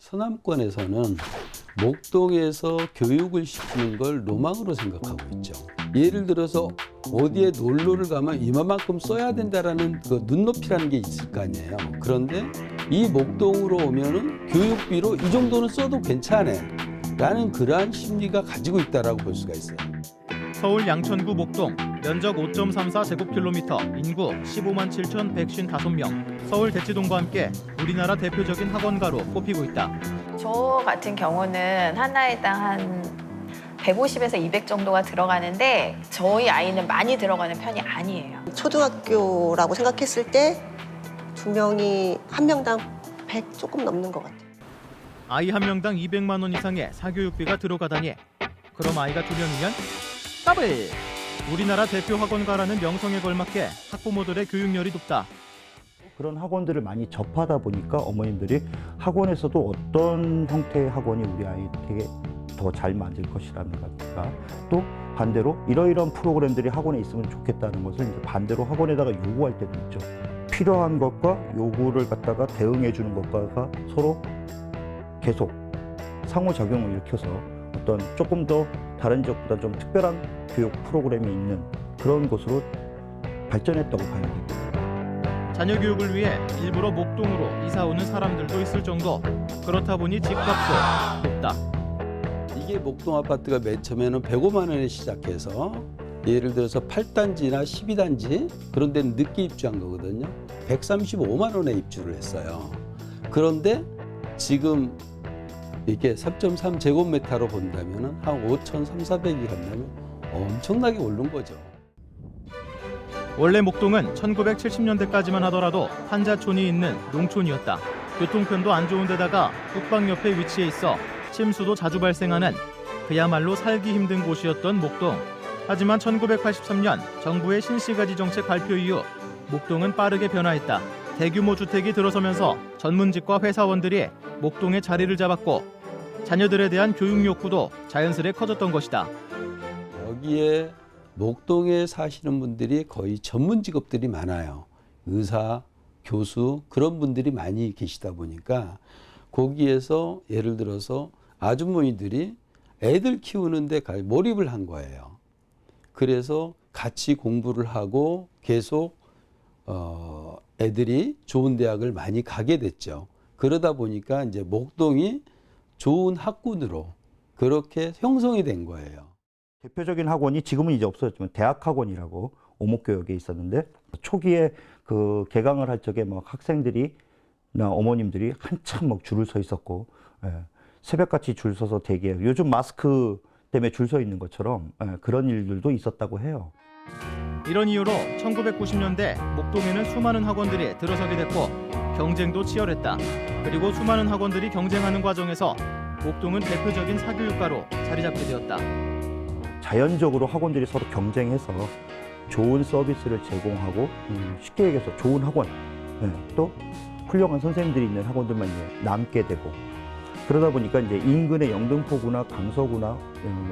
서남권에서는 목동에서 교육을 시키는 걸 로망으로 생각하고 있죠. 예를 들어서 어디에 놀러를 가면 이만큼 써야 된다라는 그 눈높이라는 게 있을 거 아니에요. 그런데 이 목동으로 오면은 교육비로 이 정도는 써도 괜찮네 라는 그러한 심리가 가지고 있다라고 볼 수가 있어요. 서울 양천구 목동, 면적 5.34제곱킬로미터, 인구 15만 7,155명. 서울 대치동과 함께 우리나라 대표적인 학원가로 꼽히고 있다. 저 같은 경우는 하나에당 한 150에서 200 정도가 들어가는데 저희 아이는 많이 들어가는 편이 아니에요. 초등학교라고 생각했을 때 두 명이 한 명당 100 조금 넘는 것 같아요. 아이 한 명당 200만 원 이상의 사교육비가 들어가다니. 그럼 아이가 2명이면 더블! 우리나라 대표 학원가라는 명성에 걸맞게 학부모들의 교육열이 높다. 그런 학원들을 많이 접하다 보니까 어머님들이 학원에서도 어떤 형태의 학원이 우리 아이에게 더 잘 맞을 것이라든가 또 반대로 이러이러한 프로그램들이 학원에 있으면 좋겠다는 것을 이제 반대로 학원에다가 요구할 때도 있죠. 필요한 것과 요구를 갖다가 대응해 주는 것과가 서로 계속 상호작용을 일으켜서 어떤 조금 더 다른 지역보다 좀 특별한 교육 프로그램이 있는 그런 곳으로 발전했다고 봐야 되고요. 자녀 교육을 위해 일부러 목동으로 이사 오는 사람들도 있을 정도. 그렇다 보니 집값도 높다. 이게 목동 아파트가 맨 처음에는 105만 원에 시작해서 예를 들어서 8단지나 12단지 그런 데는 늦게 입주한 거거든요. 135만 원에 입주를 했어요. 그런데 지금 이게 3.3제곱미터로 본다면 한 5,300~400이 간다면 엄청나게 오른 거죠. 원래 목동은 1970년대까지만 하더라도 한자촌이 있는 농촌이었다. 교통편도 안 좋은 데다가 국방 옆에 위치해 있어 침수도 자주 발생하는 그야말로 살기 힘든 곳이었던 목동. 하지만 1983년 정부의 신시가지 정책 발표 이후 목동은 빠르게 변화했다. 대규모 주택이 들어서면서 전문직과 회사원들이 목동에 자리를 잡았고 자녀들에 대한 교육 욕구도 자연스레 커졌던 것이다. 여기에 목동에 사시는 분들이 거의 전문 직업들이 많아요. 의사, 교수 그런 분들이 많이 계시다 보니까 거기에서 예를 들어서 아주머니들이 애들 키우는데 몰입을 한 거예요. 그래서 같이 공부를 하고 계속 애들이 좋은 대학을 많이 가게 됐죠. 그러다 보니까 이제 목동이 좋은 학군으로 그렇게 형성이 된 거예요. 대표적인 학원이 지금은 이제 없어졌지만 대학학원이라고 오목교역에 있었는데 초기에 그 개강을 할 적에 막 학생들이나 어머님들이 한참 막 줄을 서 있었고 새벽같이 줄 서서 대기해요. 요즘 마스크 때문에 줄 서 있는 것처럼 그런 일들도 있었다고 해요. 이런 이유로 1990년대 목동에는 수많은 학원들이 들어서게 됐고 경쟁도 치열했다. 그리고 수많은 학원들이 경쟁하는 과정에서 목동은 대표적인 사교육가로 자리 잡게 되었다. 자연적으로 학원들이 서로 경쟁해서 좋은 서비스를 제공하고 쉽게 얘기해서 좋은 학원 또 훌륭한 선생님들이 있는 학원들만 이제 남게 되고 그러다 보니까 이제 인근의 영등포구나 강서구나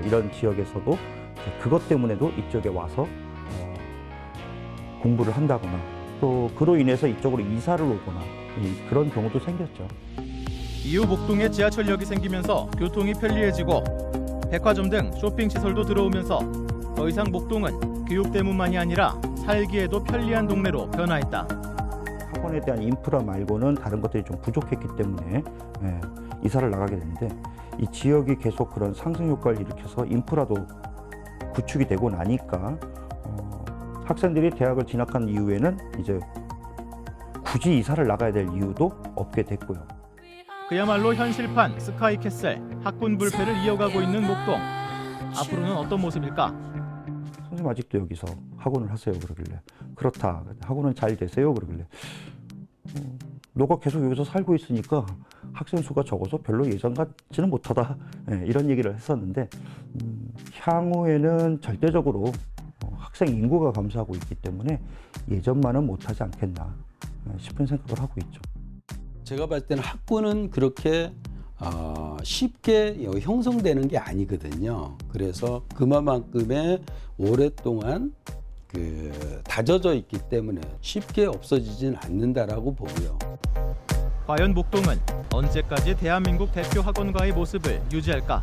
이런 지역에서도 그것 때문에도 이쪽에 와서 공부를 한다거나 또 그로 인해서 이쪽으로 이사를 오거나 그런 경우도 생겼죠. 이후 목동에 지하철역이 생기면서 교통이 편리해지고 백화점 등 쇼핑시설도 들어오면서 더 이상 목동은 교육 때문만이 아니라 살기에도 편리한 동네로 변화했다. 학원에 대한 인프라 말고는 다른 것들이 좀 부족했기 때문에 이사를 나가게 됐는데 이 지역이 계속 그런 상승 효과를 일으켜서 인프라도 구축이 되고 나니까 학생들이 대학을 진학한 이후에는 이제 굳이 이사를 나가야 될 이유도 없게 됐고요. 그야말로 현실판 스카이캐슬 학군 불패를 이어가고 있는 목동. 앞으로는 어떤 모습일까? 선생님 아직도 여기서 학원을 하세요 그러길래 그렇다 학원은 잘 되세요 그러길래 너가 계속 여기서 살고 있으니까 학생 수가 적어서 별로 예전 같지는 못하다 이런 얘기를 했었는데 향후에는 절대적으로 학생 인구가 감소하고 있기 때문에 예전만은 못하지 않겠나 싶은 생각을 하고 있죠. 제가 봤을 때는 학군은 그렇게 쉽게 형성되는 게 아니거든요. 그래서 그만큼의 오랫동안 다져져 있기 때문에 쉽게 없어지진 않는다라고 보고요. 과연 목동은 언제까지 대한민국 대표 학원가의 모습을 유지할까?